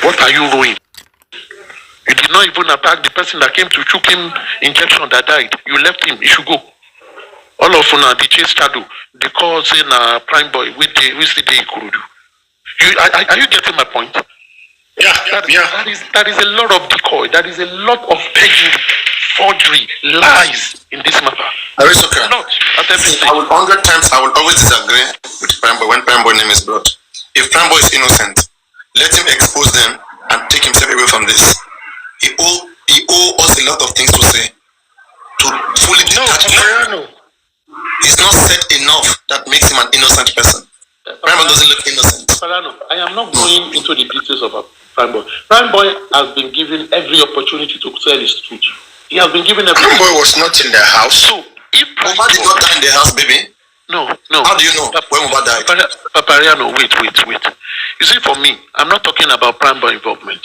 What are you doing? You did not even attack the person that came to choke him injection that died. You left him. He should go. All of una the chase shadow. They call saying prime boy which the day could do. Are you getting my point? Yeah. That is a lot of decoy. That is a lot of pegging, forgery, lies in this matter. It's okay. Not at everything. I will always disagree with prime boy when prime boy name is brought. If prime boy is innocent, let him expose them and take himself away from this. He owe us a lot of things to say. To fully detach him. He's not said enough that makes him an innocent person. Prime boy doesn't look innocent. I am not going into the details of a prime boy. Prime boy has been given every opportunity to tell his truth. He has been given every. Prime boy was not in the house. So if Mohbad did not die in the house, baby. No. How do you know when Mohbad died? Papariano, wait. You see, for me, I'm not talking about prime boy involvement.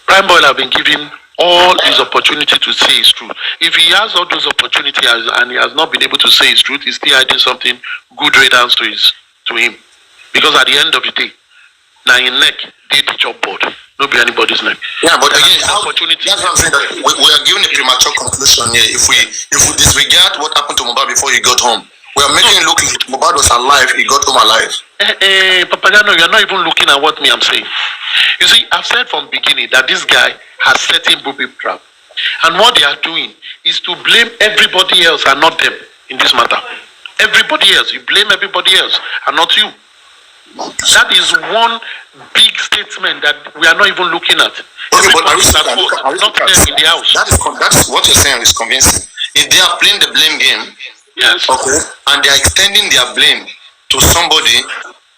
Prime boy have been given all his opportunity to say his truth. If he has all those opportunities and he has not been able to say his truth, he's still hiding something good riddance to him. Because at the end of the day, now in neck, they teach your board. Not be anybody's neck. Yeah, but again, opportunity. That's what I'm saying. That we are giving a premature conclusion here. If we disregard what happened to Mohbad before he got home, we are making it look like Mohbad was alive. He got home alive. Papagano, you're not even looking at what I'm saying. You see, I've said from the beginning that this guy has set in booby trap, and what they are doing is to blame everybody else and not them in this matter. Everybody else, you blame everybody else and not you. That is one big statement that we are not even looking at. Okay, but not them in the house. That's what you're saying is convincing. If they are playing the blame game, yes, okay, and they are extending their blame to somebody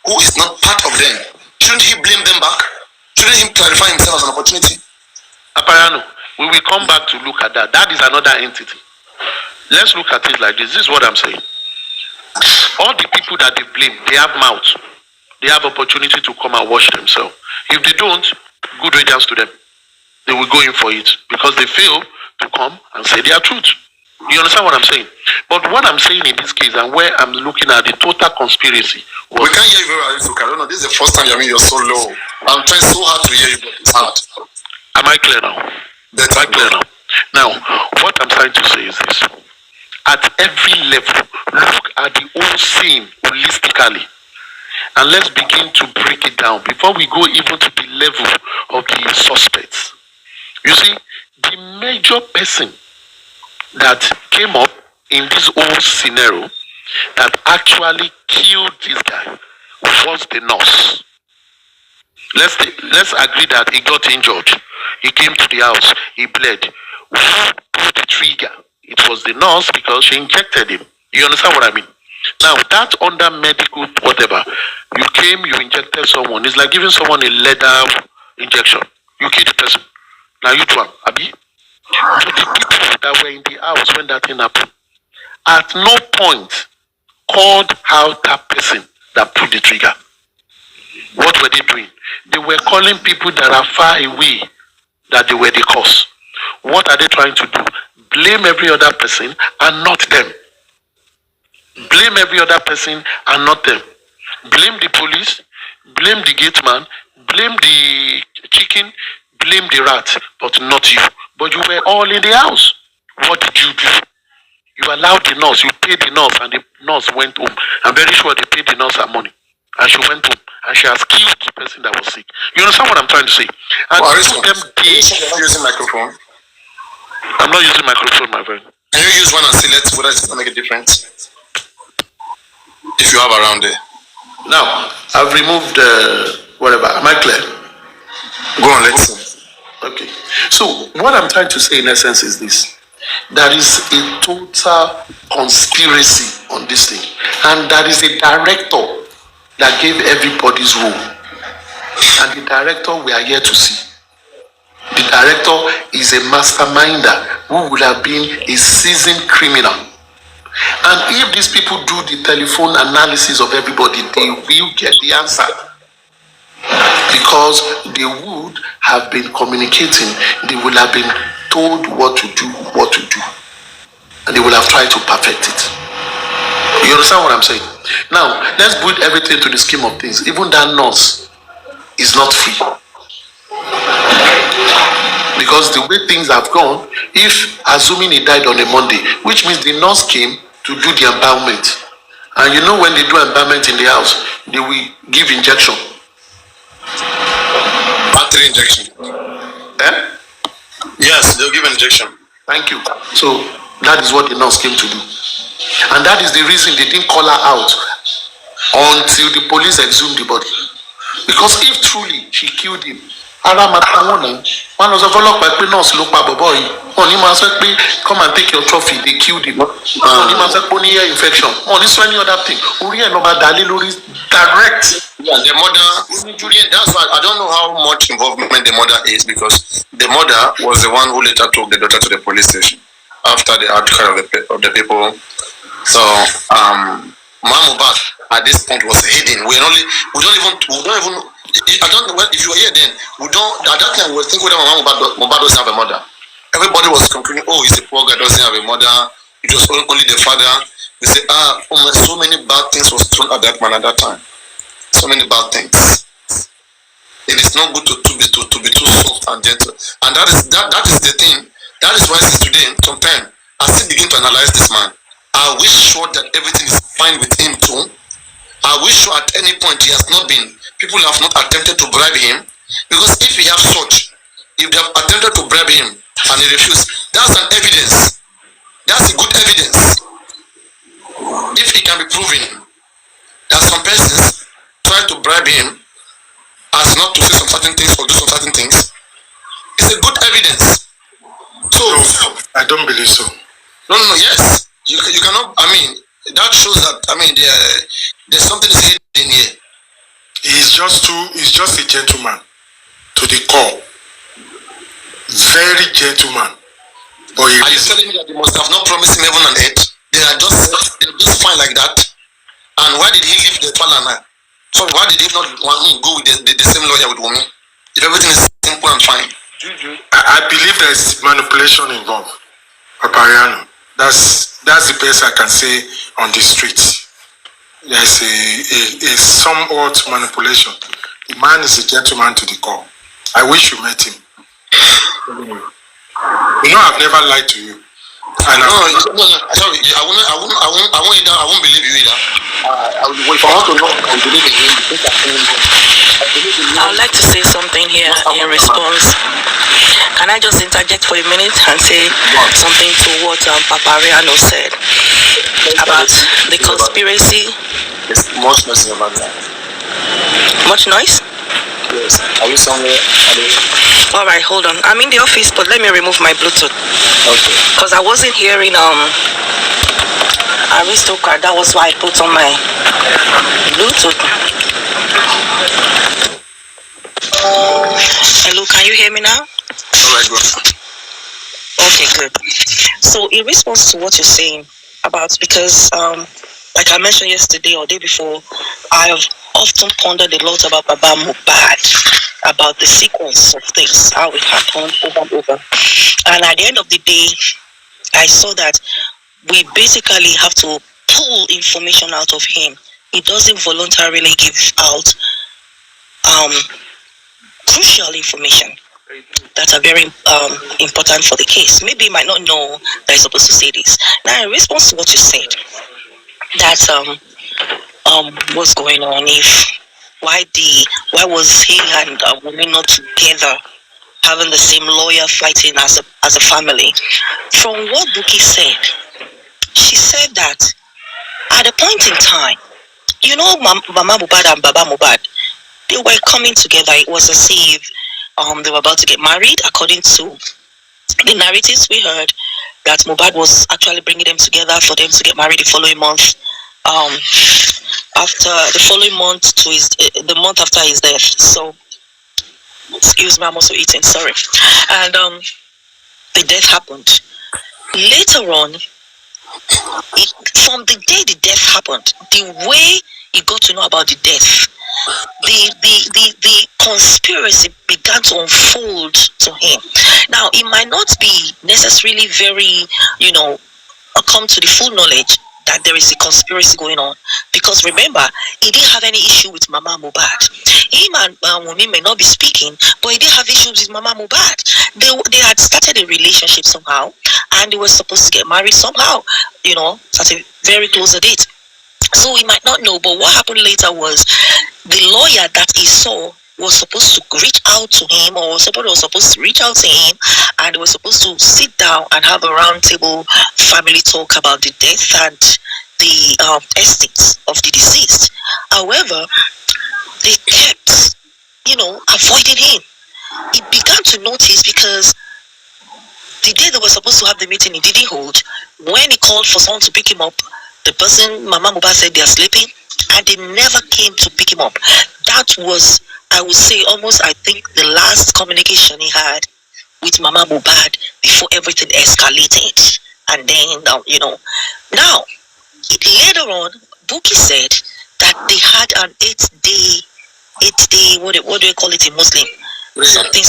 who is not part of them, shouldn't he blame them back? Shouldn't he clarify himself as an opportunity? Apayano, we will come back to look at that. That is another entity. Let's look at it like this. This is what I'm saying. All the people that they blame, they have mouths. They have opportunity to come and wash themselves. If they don't, good riddance to them. They will go in for it because they fail to come and say their truth. You understand what I'm saying? But what I'm saying in this case and where I'm looking at the total conspiracy. We can't hear you very well, I don't know. This is the first time you're so low. I'm trying so hard to hear you, but it's hard. Am I clear now? Am I clear now? Now, what I'm trying to say is this. At every level, look at the whole scene holistically. And let's begin to break it down before we go even to the level of the suspects. You see, the major person that came up in this whole scenario that actually killed this guy was the nurse. Let's agree that he got injured. He came to the house, he bled. Who pulled the trigger? It was the nurse because she injected him. You understand what I mean? Now, that under medical whatever, you came, you injected someone. It's like giving someone a leather injection. You kill the person. Now you do Abi. To the people that were in the house when that thing happened, at no point called out that person that pulled the trigger. What were they doing? They were calling people that are far away that they were the cause. What are they trying to do? Blame every other person and not them. Blame every other person and not them. Blame the police, blame the gate man, blame the chicken, blame the rat, but not you. But you were all in the house. What did you do? You allowed the nurse, you paid the nurse, and the nurse went home. I'm very sure they paid the nurse her money. And she went home, and she has killed the person that was sick. You understand what I'm trying to say? And you're not using microphone? I'm not using microphone, my friend. Can you use one and see whether it's going to make a difference? If you have around there. Now, I've removed whatever. Am I clear? Go on, let's see. Okay. So, what I'm trying to say in essence is this. There is a total conspiracy on this thing. And there is a director that gave everybody's role. And the director we are here to see. The director is a masterminder who would have been a seasoned criminal. And if these people do the telephone analysis of everybody, they will get the answer. Because they would have been communicating, they will have been told what to do. And they will have tried to perfect it. You understand what I'm saying? Now, let's put everything to the scheme of things. Even that nurse is not free. because the way things have gone, if assuming he died on a Monday, which means the nurse came to do the embalmment. And you know when they do embalmment in the house, they will give injection. Battery injection. Eh? Yes, they'll give an injection. Thank you. So that is what the nurse came to do. And that is the reason they didn't call her out until the police exhumed the body. Because if truly she killed him, ara mata wọn náà wọn lọ sọ fọlọ́pàá pé nurse ló pa bọ̀bọ̀ yìí wọn ní máa sọ pé come and take your trophy, they killed him. wọn ní máa sọ pé ó ní ear infection wọn ní sọ any other thing orí ẹ̀ ló máa dálé lórí direct. Yeah, the mother, that's why I don't know how much involvement the mother is, because the mother was the one who later took the daughter to the police station after the outcry of the people. So, Mohbad at this point was hidden. We don't even. I don't know if you were here then. We don't. At that time, we were thinking whether Mohbad doesn't have a mother. Everybody was concluding, oh, he's a poor guy, doesn't have a mother. It was only the father. We say, so many bad things was thrown at that man at that time. So many bad things. It is not good to be too soft and gentle. And that is the thing. That is why since today, sometimes I still begin to analyze this man. Are we sure that everything is fine with him too? Are we sure at any point he has not been, people have not attempted to bribe him? Because if we have such, if they have attempted to bribe him and he refused, that's an evidence. That's a good evidence. If it can be proven that some persons try to bribe him as not to say some certain things or do some certain things, it's a good evidence. So no, I don't believe so. No, yes. You cannot, I mean, that shows that, I mean, there's something is hidden here. He's just a gentleman to the core. Very gentleman. But are you telling me that they must have not promised him heaven and earth? They're just fine like that? And why did he leave the Falana? So why did he not want him to go with the same lawyer with Wunmi? If everything is simple and fine. I believe there's manipulation involved. Papariano. That's the best I can say on the streets. There's a somewhat manipulation. The man is a gentleman to the core. I wish you met him. You know, I've never lied to you. And no, sorry, I won't believe you either. If I want to know, I will believe in you. I would like to say something here in response. Can I just interject for a minute and say something to what Papariano said about the conspiracy? There's much noise in your background. Much noise? Yes. Are you somewhere? All right, hold on. I'm in the office, but let me remove my Bluetooth. Okay. Because I wasn't hearing aristocrat. That was why I put on my Bluetooth. Hello, can you hear me now? All right, go. Okay, good. So in response to what you're saying about, because like I mentioned yesterday or day before, I have often pondered a lot about Baba Mohbad, about the sequence of things, how it happened over and over. And at the end of the day, I saw that we basically have to pull information out of him. He doesn't voluntarily give out crucial information that are very important for the case. Maybe you might not know that you're supposed to say this. Now, in response to what you said, that what's going on, why was he and Wunmi not together, having the same lawyer, fighting as a family? From what Buki said, she said that at a point in time, you know, Mama Mohbad and Baba Mohbad, they were coming together. It was as if they were about to get married. According to the narratives we heard, that Mohbad was actually bringing them together for them to get married the following month. After the following month to the month after his death. So, excuse me, I'm also eating. Sorry. And the death happened. Later on, from the day the death happened, the way he got to know about the death, the conspiracy began to unfold to him. Now, it might not be necessarily very, come to the full knowledge, that there is a conspiracy going on. Because remember, he didn't have any issue with Mama Mohbad. Him and Wunmi may not be speaking, but he didn't have issues with Mama Mohbad. They had started a relationship somehow, and they were supposed to get married somehow, at a very close date. So we might not know, but what happened later was the lawyer that he saw was supposed to reach out to him, or somebody was supposed to reach out to him, and they were supposed to sit down and have a round table family talk about the death and the estates of the deceased. However, they kept, avoiding him. He began to notice because the day they were supposed to have the meeting, he didn't hold. When he called for someone to pick him up, the person, Mama Mohbad, said they are sleeping, and they never came to pick him up. That was, I would say, almost, I think, the last communication he had with Mama Mohbad before everything escalated. And then, now, later on, Buki said that they had an 8-day, what do you call it in Muslim? Something.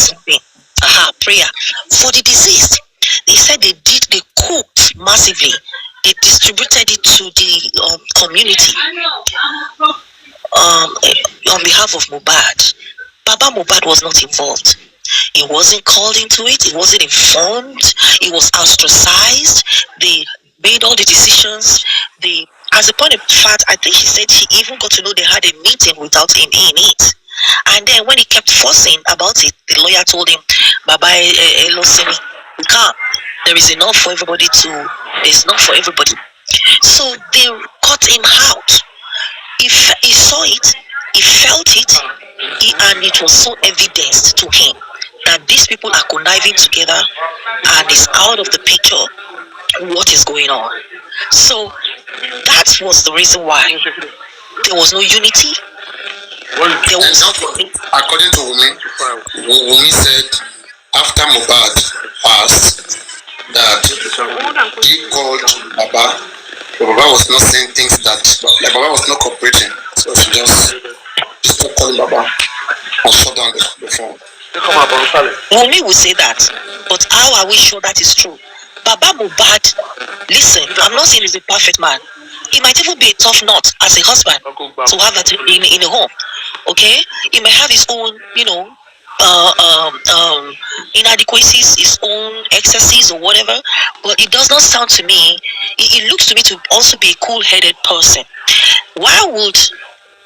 Prayer for the deceased. They said they cooked massively. They distributed it to the community on behalf of Mohbad. Baba Mohbad was not involved. He wasn't called into it. He wasn't informed. He was ostracized. They made all the decisions. As a point of fact, I think she said she even got to know they had a meeting without him in it. And then when he kept forcing about it, the lawyer told him, Baba Elosimi, we can't. There is enough for everybody there's enough for everybody. So they cut him out. He saw it, he felt it, and it was so evident to him that these people are conniving together and it's out of the picture what is going on. So that was the reason why there was no unity. According to Wunmi said after Mohbad passed that he called Baba. Baba was not saying things that Baba was not cooperating, so she just stopped calling Baba and shut down the phone. Wunmi will say that, but how are we sure that is true? Baba Mohbad, listen, I'm not saying he's a perfect man. He might even be a tough nut as a husband to have that in a home. Okay, he may have his own, inadequacies, his own excesses or whatever, but it does not sound to me. It looks to me to also be a cool-headed person. Why would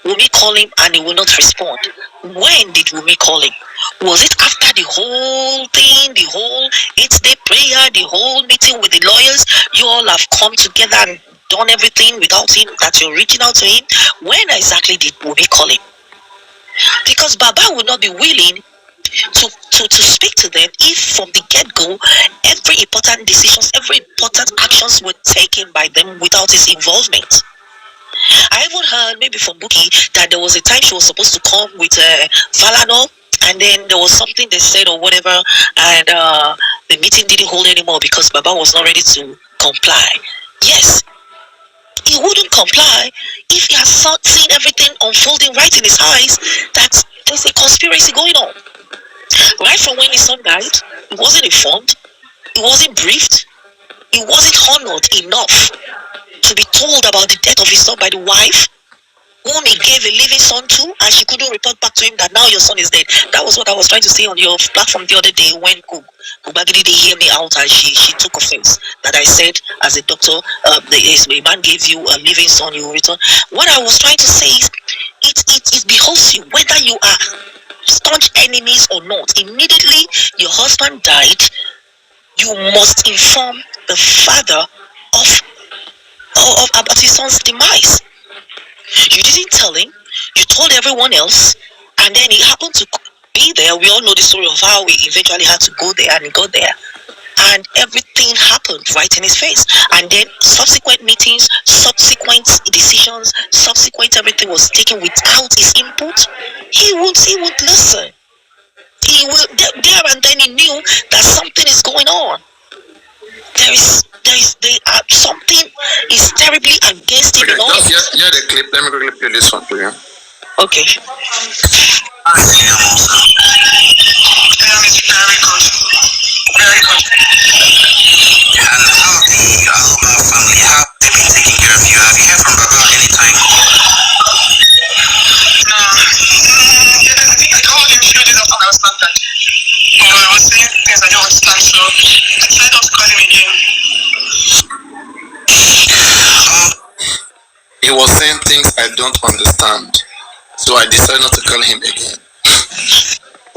Wunmi call him and he will not respond? When did Wunmi call him? Was it after the whole thing, the whole 8-day prayer, the whole meeting with the lawyers? You all have come together and done everything without him, that you're reaching out to him. When exactly did Wunmi call him? Because Baba would not be willing to speak to them if from the get-go every important decisions, every important actions were taken by them without his involvement. I even heard maybe from Buki that there was a time she was supposed to come with Valano, and then there was something they said or whatever, and the meeting didn't hold anymore because Baba was not ready to comply. Yes, he wouldn't comply if he has seen everything unfolding right in his eyes that there's a conspiracy going on. Right from when his son died, he wasn't informed, he wasn't briefed, he wasn't honored enough to be told about the death of his son by the wife, whom he gave a living son to, and she couldn't report back to him that now your son is dead. That was what I was trying to say on your platform the other day when Kubagidi didn't hear me out and she took offense that I said as a doctor, a man gave you a living son, you will return. What I was trying to say is it behoves you, whether you are staunch enemies or not. Immediately your husband died, you must inform the father about his son's demise. You didn't tell him, you told everyone else, and then he happened to be there. We all know the story of how he eventually had to go there, and he got there, and everything happened right in his face. And then subsequent meetings, subsequent decisions, subsequent everything was taken without his input. He won't listen. He will there and then he knew that something is going on. Something is terribly against him. Okay, just hear the clip. Let me quickly play this one for you. Okay. It's very good. Very good. And how our family, how they've been taking care of you. I was saying things I don't understand, so I decided not to call him again. He was saying things I don't understand, so I decided not to call him again.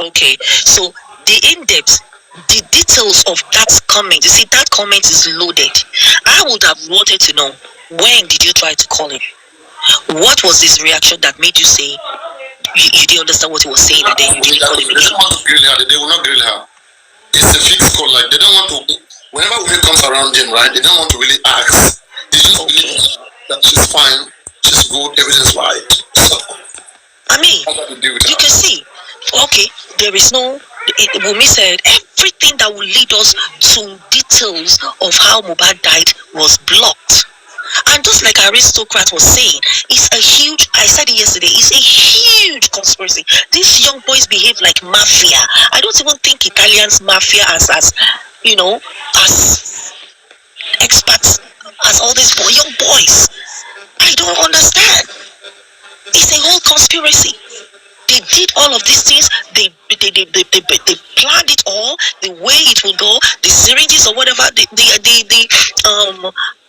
Okay, so the in-depth, the details of that comment, you see, that comment is loaded. I would have wanted to know, when did you try to call him? What was his reaction that made you say you didn't understand what he was saying and then you didn't call him They again? don't want to grill her. They will not grill her. It's a fixed call. Like, they don't want to. Whenever Wunmi comes around them, right, they don't want to really ask. They just believe that she's fine, she's good, everything's right. So, I mean, you can see, okay, there is no, Wunmi said everything that will lead us to details of how Mohbad died was blocked. And just like ri0usly was saying, it's a huge, I said it yesterday, it's a huge conspiracy. These young boys behave like mafia. I don't even think Italians mafia as you know, as experts, as all these young boys. I don't understand. It's a whole conspiracy. They did all of these things. They planned it all. The way it will go, the syringes or whatever. The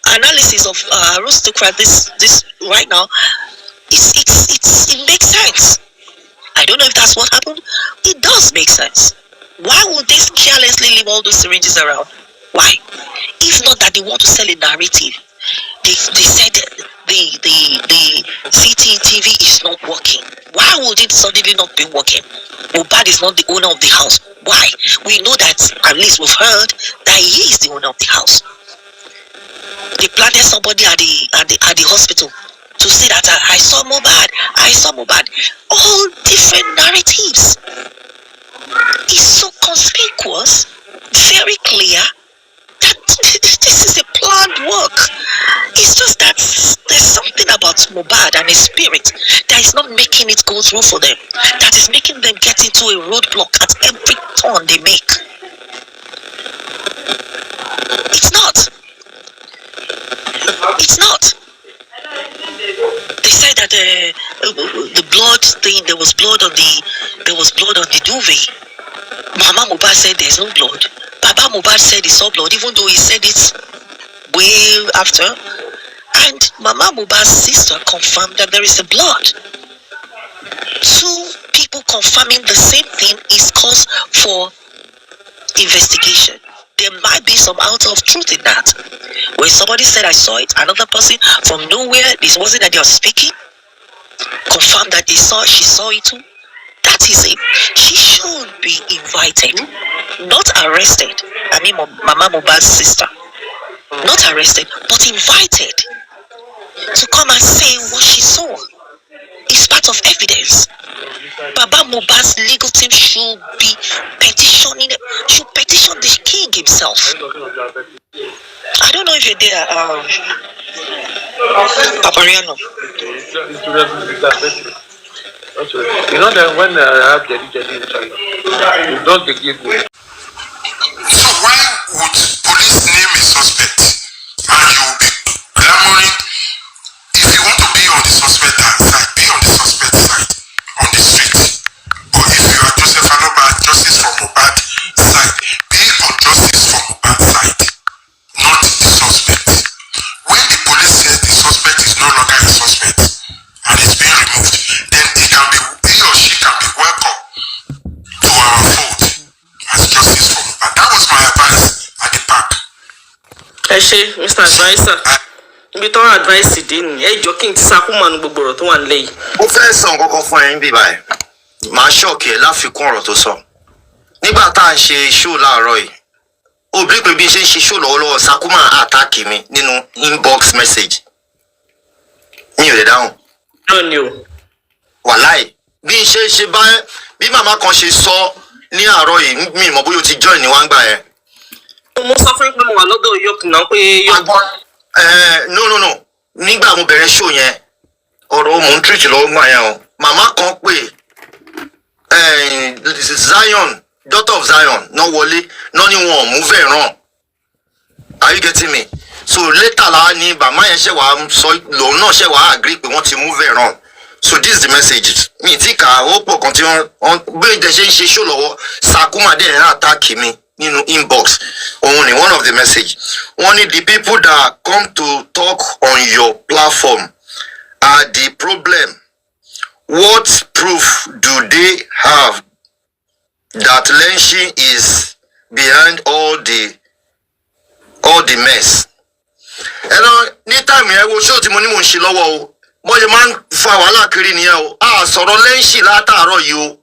analysis of ri0usly this right now. It makes sense. I don't know if that's what happened. It does make sense. Why would they carelessly leave all those syringes around? Why? If not that they want to sell a narrative. They said the CCTV is not working. Why would it suddenly not be working? Mohbad is not the owner of the house. Why? We know that, at least we've heard that he is the owner of the house. They planted somebody at the hospital to say that I saw Mohbad. All different narratives. It's so conspicuous, very clear. This is a planned work. It's just that there's something about Mohbad and his spirit that is not making it go through for them. That is making them get into a roadblock at every turn they make. It's not. It's not. They said that the blood thing, there was blood on the duvet. Mama Mohbad said there's no blood. Baba Mohbad said he saw blood, even though he said it way after. And Mama Mohbad's sister confirmed that there is a blood. Two people confirming the same thing is cause for investigation. There might be some ounce of truth in that. When somebody said I saw it, another person from nowhere, this wasn't that they were speaking, confirmed that she saw it too. That is it. She should be invited, not arrested. I mean, Mama Mohbad's sister, not arrested, but invited to come and say what she saw. It's part of evidence. Baba Mohbad's legal team should be petition the king himself. I don't know if you're there, Papariano. You know that when I have Jadi in China, you don't give me. So why would police name a suspect and you will be clamoring? If you want to be on the suspect side, be on the suspect side on the street. Or if you are Joseph Aloba, justice for Mohbad side, be on justice for Mohbad side, not the suspect. When the police says the suspect is no longer a suspect and is being removed, then he or she can be welcome to our fold as justice for Mohbad. That was my advice at the park. Mr. Advisor. Ibi tó advice dé ni ẹ jọ kí n ti sákúmọ̀nù gbogbo ọ̀rọ̀ tó wà nílẹ̀ yìí. Mo fẹ́ sọ nǹkan kan fún ẹ̀yin bí báyìí. Màá ṣọ́ọ̀kì ẹ̀ láfikún ọ̀rọ̀ tó sọ. Nígbà tá à ń ṣe show láàárọ̀ yìí, obìnrin pé bí n ṣe ń ṣe show lọ́wọ́lọ́wọ́ Sakuma àtàkì mi nínú inbox message. Mi ò lè dáhùn. Náà ni o. Wàláì bí n ṣe bá bí màmá kan ṣe sọ ní àárọ̀ yìí mi mọ̀ bóyá o ti join ní wá ń gbà yẹn. Mo sọ fún pé mo wà lọ́dọ̀ yọkùn náà pé yọkùn. No. Nígbà mo bẹ̀rẹ̀ show yẹn, ọ̀rọ̀ mò ń treat lọ́wọ́ gbà yẹn o. Màmá kan pè Zion, daughter of Zion, náà wọlé, náà ni wọn ò mú fẹ́ ràn. Are you getting me? So later la ni màmá yẹn ṣe wàá sọ lòun náà ṣe wàá agree pé wọ́n ti mú fẹ́ ràn. So this is the message. mi ti kà ó pọ̀ kan tí wọ́n gbé ìdẹ́sẹ̀ ń ṣe ṣó lọ́wọ́ Sakuma dẹ̀ ń attack mi nínú inbox òun ni one of the message wọ́n ní the people that come to talk on your platform are the problem. What proof do they have that lynching is behind all the mess? Ẹ̀rọ ní táìmù yẹn wo ṣó tí mo ní mò ń ṣe lọ́wọ́ o wọ́n ṣe máa ń fa wàhálà kiri nìyẹn o a sọ̀rọ̀ lẹ́ńṣì látàárọ̀ yìí o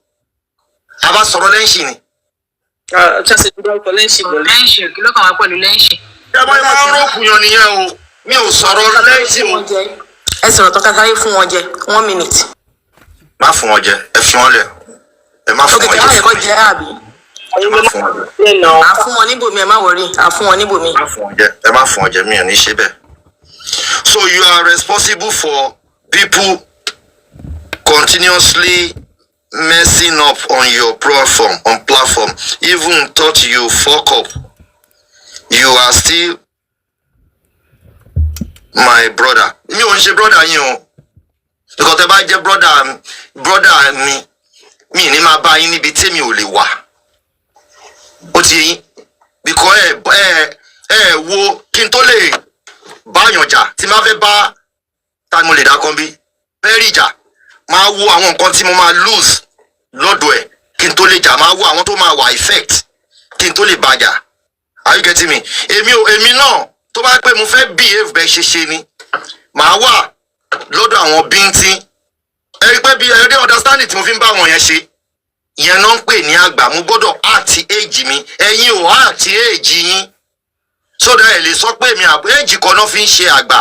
a bá sọ̀rọ̀ lẹ́ńṣì ni. ṣáṣe tó dárúkọ lẹ́ńṣì lọ. lẹ́ńṣì kí ló kàn wá pẹ̀lú lẹ́ńṣì. ẹ bá yẹn máa ń rọ́ọ̀kù yan nìyẹn o mi ò sọ̀rọ̀ lẹ́ńṣì o. ẹ sọ̀rọ̀ tó kákáyé fún wọn jẹ 1 minute. má fún wọn jẹ ẹ fi wọn lẹ ẹ má fún wọn jẹ. òkè tí wọn jẹ àbí. à fún wọn níbòmí ẹ má wọrí à fún wọn níbòmí. ẹ má fún wọn jẹ mi ò ní ṣe bẹ́ẹ̀. So you are responsible for people continuously messing up on your platform even thought you fuck up. You are still my brother. Mi ò ń ṣe brother yín o because tẹ́ bá jẹ́ brother mi ní máa bá yín níbi tí mi ò lè wà ó ti yín because ẹ wo kí n tó lè báyàn jà tí máa fẹ́ bá ta mo lè dá kan bí bẹ́ẹ̀rì ìjà máa wo àwọn nǹkan tí mo máa lose lọ́dọ̀ ẹ̀ kí n tó lè jà máa wo àwọn tó máa wà effect kí n tó lè bàjà are you getting me? Èmi náà tó bá pẹ́ mo fẹ́ behave bẹ́ẹ̀ ṣe ni màá wà lọ́dọ̀ àwọn bíntín ẹ rí pé bí ẹ rí understanding tí mo fi ń bá àwọn yẹn ṣe ìyẹn náà ń pè ní àgbà mo gbọ́dọ̀ àti age mi ẹ̀yin ò àti age yín sódà ẹ lè sọ pé mi age kan náà fi ń ṣe àgbà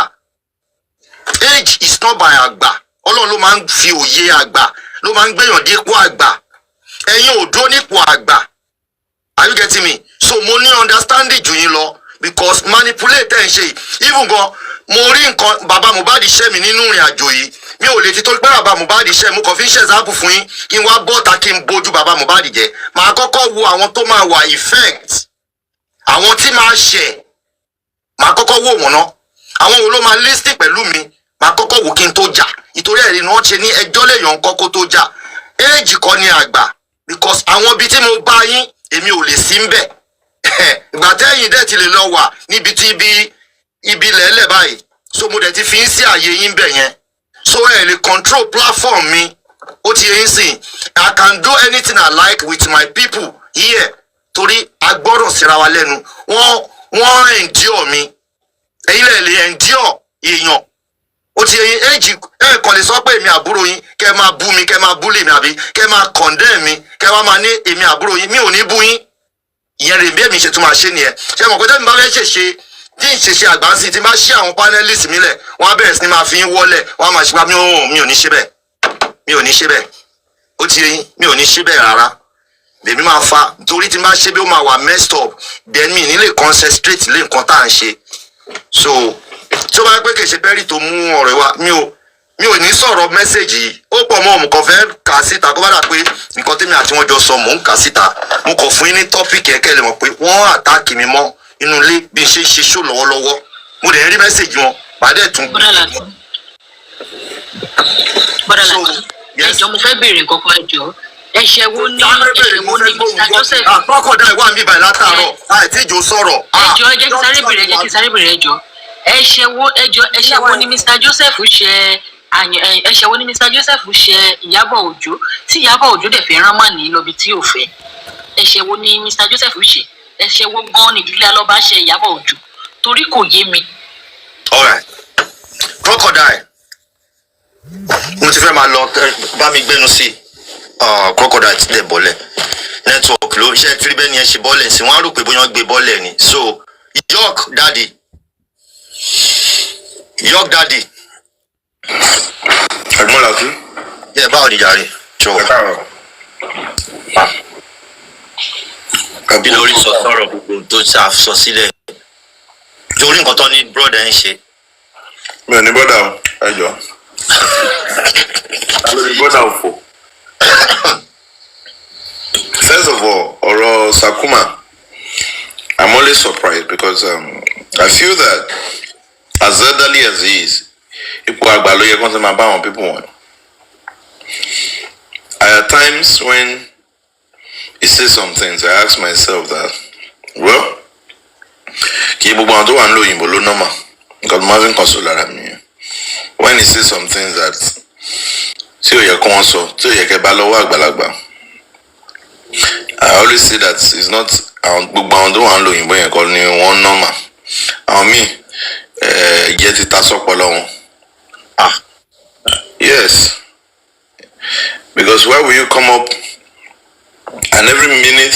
age is not by àgbà Ọlọ́run ló máa ń fi òye àgbà ló máa ń gbéyàn dípò àgbà ẹ̀yin ò dúró nípò àgbà are you getting me? So mo ní understanding jù yín lọ because manipulate ẹ̀ ń ṣe even gan mo rí nǹkan bàbá Mohbad ṣẹ́ mi nínú ìrìn àjò yìí mi ò lè ti tó pé bàbá Mohbad ṣẹ́ mo kàn fi ń ṣe example fún yín kí n wá bọ́ta kí n bójú bàbá Mohbad jẹ́ màá kọ́kọ́ wo àwọn tó máa wà effect àwọn tí máa ṣẹ̀ màá kọ́kọ́ wò wọ́n ná àwọn wo ló máa listen pẹ̀lú mi màá kọ́kọ́ wò kí n tó jà ìtorí ẹ̀rí ni wọ́n ṣe ní ẹjọ́ lèèyàn kọ́kọ́ tó jà éèjì kọ́ ni àgbà because àwọn ibi tí mo bá yín èmi ò lè sí ń bẹ̀ ìgbà tẹ́yìn dẹ̀ ti lè lọ wà níbi tí ibi lẹ́lẹ̀ báyìí so mo dẹ̀ ti fi ń sí àyè yín bẹ̀ yẹn so ẹ lè control platform mi ó ti yẹn sìn I can do anything I like with my people here torí agbọ́dọ̀ síra wa lẹ́nu wọ́n endure mi ẹ̀yin lè endure èèyàn ó ti yẹn èjì ẹ̀ kàn lè sọ pé èmi àbúrò yín kẹ́ máa bú mi kẹ́ máa búlì mi àbí kẹ́ máa condemn mi kẹ́ wá máa ní èmi àbúrò yín mi ò ní bú yín ìyẹn rè bí èmi ṣe tún máa ṣe nìyẹn ṣé mo kò tẹ́ mi bá fẹ́ ṣèṣe tí n ṣe àgbà sí ti máa ṣí àwọn panelist mi lẹ̀ wọ́n á bẹ̀rẹ̀ sí ni máa fi ń wọlẹ̀ wọ́n á máa ṣe pa mi ò ní ṣe bẹ́ẹ̀ mi ò ní ṣe bẹ́ẹ̀ ó ti yẹn mi ò ní ṣe bẹ́ẹ̀ rárá lèmi máa fa torí tí n bá ṣe bí ó máa wà messed up then mi ní lè concentrate lé nǹkan tá à ń ṣe so tí ó bá pé kì í ṣe bẹ́ẹ̀rì tó mú ọ̀rẹ́ wa mi ò ní sọ̀rọ̀ mẹ́sẹ̀gì yìí ó pọ̀ mọ́ òun kàn fẹ́ kà á síta kó bá dà pé nǹkan tèmi àti wọn jọ sọ mò ń kà á síta mo kàn fún yín ní tọ́pìkì ẹ̀kẹ́ lè mọ̀ pé wọ́n àtáàkì mi mọ́ inú ilé bí n ṣe ń ṣe ṣó lọ́wọ́lọ́wọ́ mo dẹ̀ ń rí mẹ́sẹ̀gì wọn pàdé tún. bọ́dà láti ẹjọ́ mo fẹ́ béèrè nǹkan kan ẹjọ́ ẹ̀ṣẹ̀ wo ni Mr. Joseph. àkọ́kọ̀dá ìwà mi báyìí látàárọ̀ àìtí ìjò sọ̀rọ̀. ẹjọ́ ẹ jẹ́ kí sáré béèrè ẹjọ́ ẹ̀ṣẹ̀ wo ni Mr. Joseph ṣe ẹ̀ṣẹ̀ wo ni Mr. Joseph ṣe Ìyábọ̀ Òjó tí Ìyábọ̀ Òjó dẹ̀ fẹ́ rán mọ́ ní lọ́bi tí ò fẹ́ ẹ̀ṣẹ̀ wo ni Mr. Joseph ṣe ẹ̀ṣẹ̀ wo gan ni ìdílé alọ́ba ṣe Ìyábọ̀ Òjó torí kò yé mi. alright crocodile mo ti fẹ́ máa lọ bá mi gbénu sí crocodile ti lẹ̀ bọ́lẹ̀ network ló ṣe kiri bẹ́ẹ̀ ni ẹ ṣe bọ́lẹ̀ sí wọ́n á rò pé bóyá gbé bọ́lẹ̀ ni so york daddy. ẹ̀gbọ́n làkú. yẹ báwo ni jàre. ẹ káàárọ̀. bí lórí sọ sọ̀rọ̀ gbogbo tó sọ sílẹ̀ torí nǹkan tó ní brọ́dà ń ṣe. mi ò ní bọ́dà o ẹ jọ. ta ló ní bọ́dà òfò. first of all ọ̀rọ̀ Sakuma I'm always surprised because I feel that as elderly as he is ipò àgbà ló yẹ kó tó máa bá àwọn people wọn. there are times when he says some things. I ask myself that, well, when he says some things that I always say that it's not one normal. Get it yes. Because why will you come up and every minute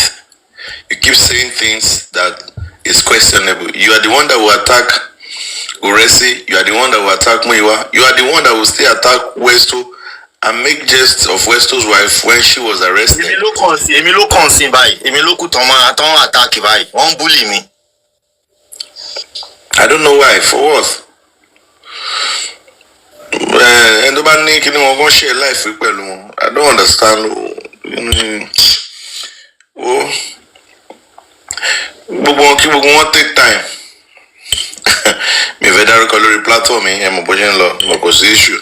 you keep saying things that is questionable? You are the one that will attack Uresi, you are the one that will attack Muiwa, you are the one that will still attack Westo and make jest of Westo's wife when she was arrested. I don't know why, for what? And nobody can share life with Pelum. I don't understand. Oh, we won't take time. Me very color platform me and my law because issue.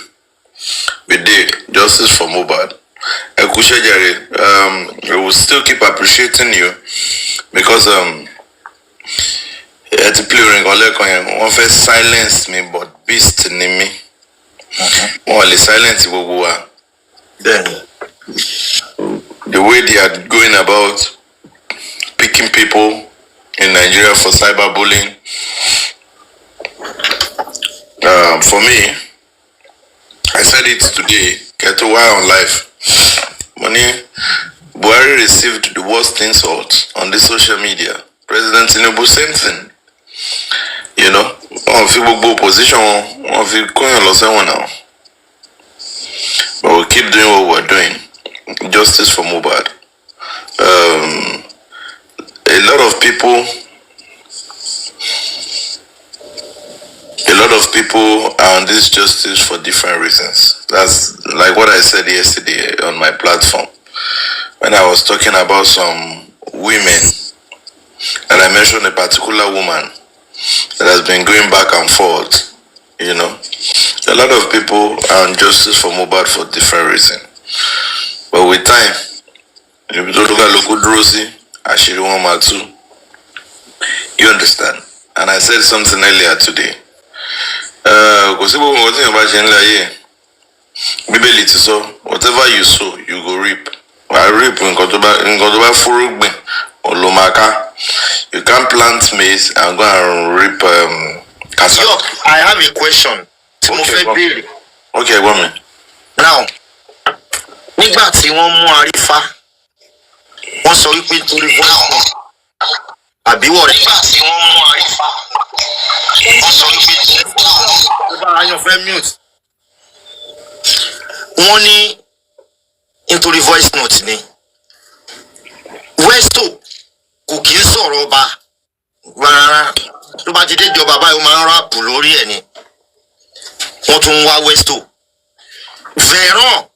We did justice for Mohbad. I will still keep appreciating you because it's playing on first silence me but beast in me. More silence then the way they are going about picking people in Nigeria for cyberbullying. For me, I said it today, get a while on life. Money Buhari received the worst insult on the social media. President Tinubu, same thing. You know, on people position, on people now. But we'll keep doing what we're doing. Justice for Mohbad. A lot of people are on this justice for different reasons. That's like what I said yesterday on my platform when I was talking about some women, and I mentioned a particular woman that has been going back and forth. You know, a lot of people are on justice for Mohbad for different reasons. But with time, if you don't look at local Rosie, you understand? And I said something earlier today. Whatever you sow, you go reap. I reap in you can't plant maize and go and reap cassava. I have a question. Okay, go on. Now, nígbà tí wọ́n mú Arífá, wọ́n sọ wípé torí voice àbí wọ̀ rẹ̀. Nígbà tí wọ́n mú Arífá, wọ́n sọ wípé torí mute. Wọ́n ní nítorí voice note ni. Westo kò kí ń sọ̀rọ̀ ọba rárá. Tó bá ti dé ìjọba báyìí ó máa ń ráàpù lórí ẹ̀ ni. Wọ́n tún wá Westo. Veron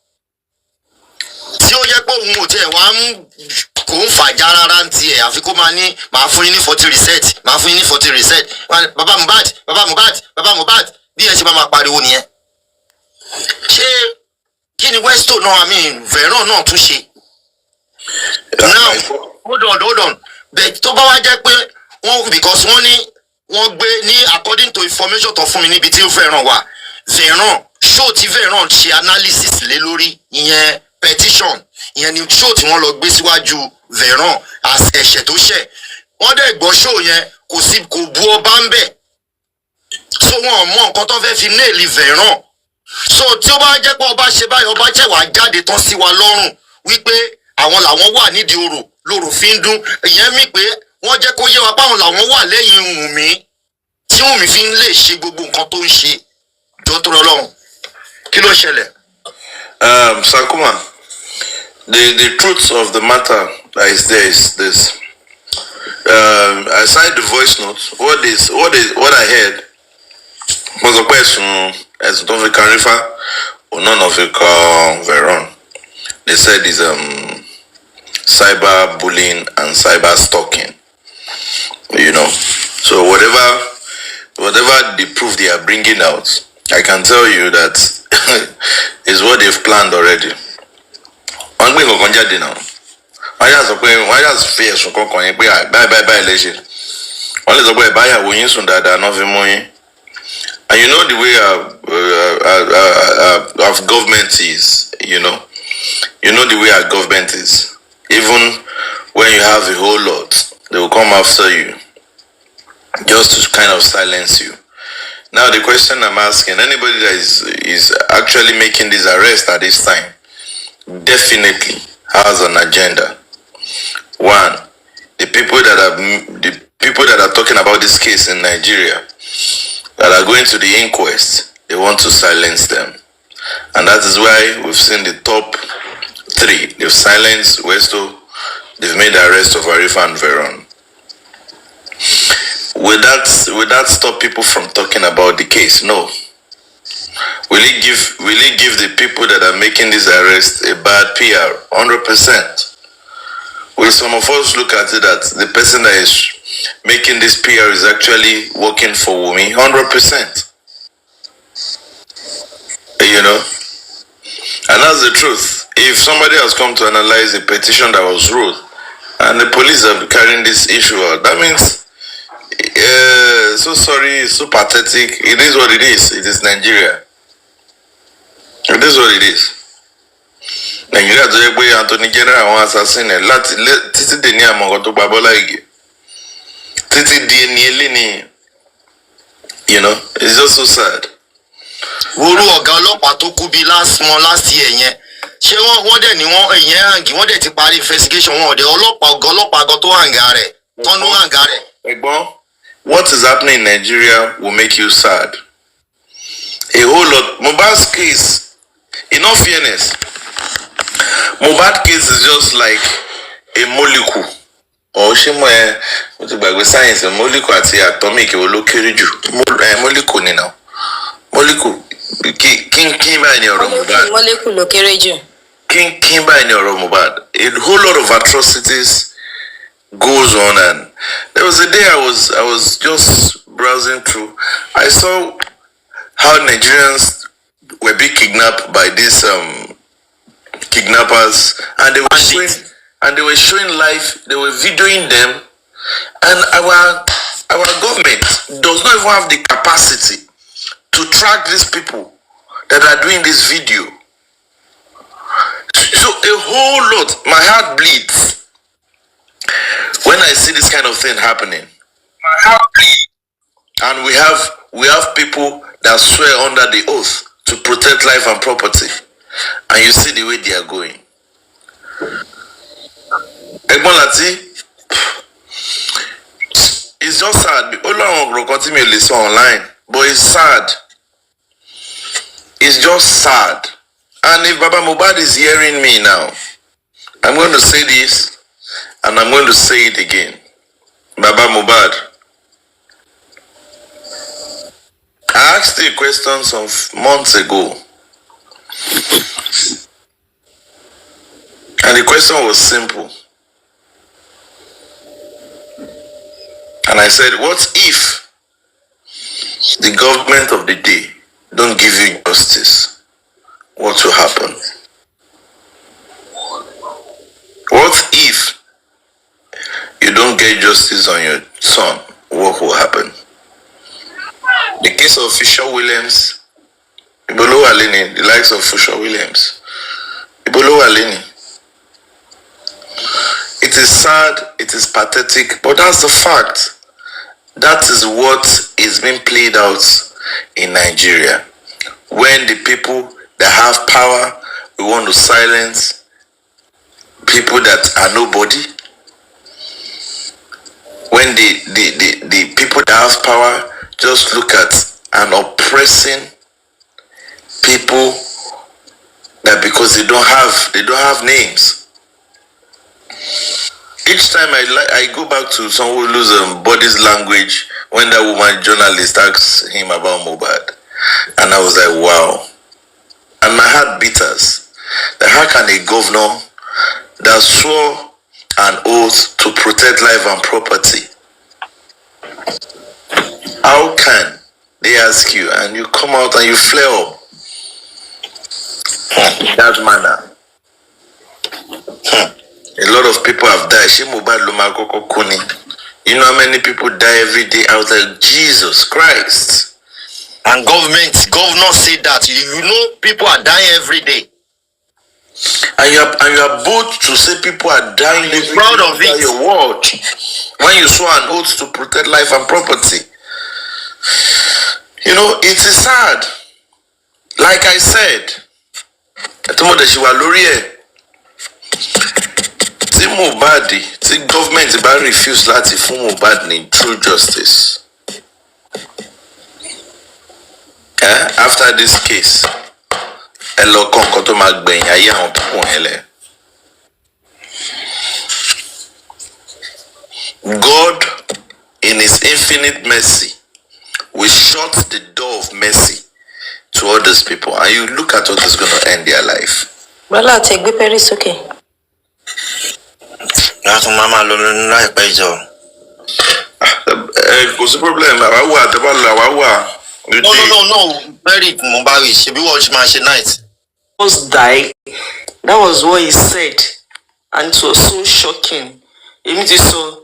tí ó yẹ pé òun ò tiẹ̀ wá kò ń fàjà rárá ń tiẹ̀ àfi kó máa ní máa fún yín ní 40 reset máa fún yín ní 40 reset bàbá Mohbad bí ẹ ṣe máa pariwo nìyẹn. Ṣé kí ni Westo náà Veron náà tún ṣe? Now hold on but tó bá wá jẹ́ pé wọ́n because wọ́n ní wọ́n gbé ní according to information tó fún mi níbi tí ó Veron wà. Veron show tí Veron ṣe analysis lé lórí ìyẹn petition ìyẹn ni show tí wọ́n lọ gbé síwájú Veron as ẹ̀ṣẹ̀ tó ṣẹ̀ wọ́n dẹ̀ gbọ́ show yẹn kò bu ọba ń bẹ̀ so wọn mọ nǹkan tó fẹ́ fi nail Veron so tí ó bá jẹ́ pé ọba ṣe báyìí ọba jẹ́ wàá jáde tán sí wa lọ́rùn wípé àwọn làwọn wà nídìí orò lórò fi ń dún ìyẹn mi pé wọ́n jẹ́ kó yé wa páwọn làwọn wà lẹ́yìn Wunmi tí Wunmi fi ń lè ṣe gbogbo nǹkan tó ń ṣe jọ tó rọlọ́run kí ló ṣẹlẹ̀. Sakuma, the truth of the matter that is there is this. Aside the voice note, what I heard was a question as don't fi Karifa or none of it Veron. They said is cyber bullying and cyber stalking. You know, so whatever the proof they are bringing out, I can tell you that is what they've planned already. wọ́n gbé nǹkan jáde náà wọ́n yà sọ pé wọ́n yà fi ẹ̀sùn kankan yín pé báyìí lẹ́sẹ̀ wọ́n lè sọ pé ìbáyàwó yín sùn dáadáa náà fi mú yín. And you know the way our government is, you know the way our government is. Even when you have a whole lot, they will come after you just to kind of silence you. Now the question I'm asking, anybody that is actually making this arrest at this time definitely has an agenda. One, the people that are talking about this case in Nigeria that are going to the inquest, they want to silence them. And that is why we've seen the top 3. They've silenced Westo, they've made the arrest of Arifa and Veron. Will that stop people from talking about the case? No. Will it give the people that are making this arrest a bad PR? 100%. Will some of us look at it that the person that is making this PR is actually working for Wunmi? 100%. You know? And that's the truth. If somebody has come to analyze a petition that was wrote and the police are carrying this issue out, that means so sorry, so pathetic. It is what it is. It is Nigeria. It is what it is. Nigeria tó yẹ pé Anthony General àwọn assassin ẹ̀ láti títí dé ní àmọ̀gàn tó pa Bọ́lá Ìgè títí di ẹni eléni, you know, it's just so sad. Wúrú ọ̀gá ọlọ́pàá tó kú bí last year yẹn ṣé wọ́n dẹ̀ ní wọ́n èèyàn hàngì wọ́n dẹ̀ ti parí investigation wọn ọ̀dẹ̀ ọ̀gá ọlọ́pàá gan tó hàngà rẹ̀ tọ́nú hàngà rẹ̀. Ẹ̀gbọ́n, what is happening in Nigeria will make you sad. A whole lot. Mohbad's case, in all fairness, Mohbad case is just like a molecule. Or what about science? A molecule àti atomic will look molecule ni now. Molecule. King by any Mohbad. Molecule ló kéré jù. King by any Mohbad. A whole lot of atrocities goes on, and there was a day I was just browsing through. I saw how Nigerians were being kidnapped by these kidnappers, and they were showing live. They were videoing them, and our government does not even have the capacity to track these people that are doing this video. So a whole lot. My heart bleeds when I see this kind of thing happening. My heart bleeds. And we have people that swear under the oath to protect life and property, and you see the way they are going. It's just sad. Online, but it's sad. It's just sad. And if Baba Mohbad is hearing me now, I'm going to say this, and I'm going to say it again. Baba Mohbad, I asked you a question some months ago, and the question was simple. And I said, what if the government of the day don't give you justice? What will happen? What if you don't get justice on your son? What will happen? The case of Fisher Williams, Ibolo Aleni, the likes of Fisher Williams, Ibolo Aleni. It is sad, it is pathetic, but that's the fact. That is what is being played out in Nigeria. When the people that have power, we want to silence people that are nobody. When the people that have power just look at and oppressing people that because they don't have names. Each time I go back to someone who's body's language when that woman journalist asks him about Mohbad, and I was like, wow. And my heart beaters. That how can a governor that swore an oath to protect life and property, how can they ask you and you come out and you flare up in that manner? A lot of people have died. Ṣé Mohbad ló máa kọ́kọ́ kú ni? You know how many people die every day out there? Jesus Christ. And governor said that. You know people are dying every day. And you are bold to say people are dying every day. Proud of it. Your word. When you swore an oath to protect life and property. You know, it is sad. Like I said, tí Mohbad tí government bá refuse láti fún Mohbad ní true justice. After this case, ẹ lọ kọ́ nǹkan tó máa gbẹ̀yìn ayé àwọn púpọ̀ yẹn lẹ̀. God, in His infinite mercy, will shut the door of mercy to all these people, and you look at what is going to end their life. Well, take the Paris, okay. That's Mama Lolo láìpẹ́ ìjọ. Kò sí problem. Àwa wà tẹ́bá lọ àwa wà. No. Very Mohbad. Ṣebí wọ́n ṣe máa ṣe night. Almost died. That was what he said, and it was so shocking. Èmi ti sọ,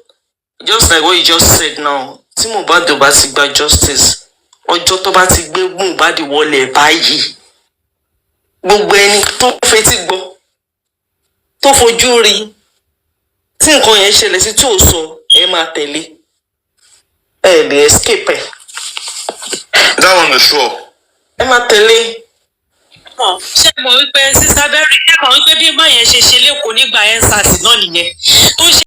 just like what you just said now. Tí Mohbad ò bá ti gba justice, ọjọ́ tó bá ti gbé Mohbad wọlé báyìí, gbogbo ẹni tó fetí gbọ́, tó fojú rí, tí nǹkan yẹn ṣẹlẹ̀ sí tí ò sọ, ẹ máa tẹ̀lé. Ẹ lè escape ẹ. That one is sure. Ẹ máa tẹ̀lé. Ṣé mo wípé sísá bẹ́rẹ̀ ṣé mo wípé bí mọ̀ yẹn ṣe lẹ́kọ̀ọ́ nígbà yẹn sàtì náà nìyẹn tó ṣe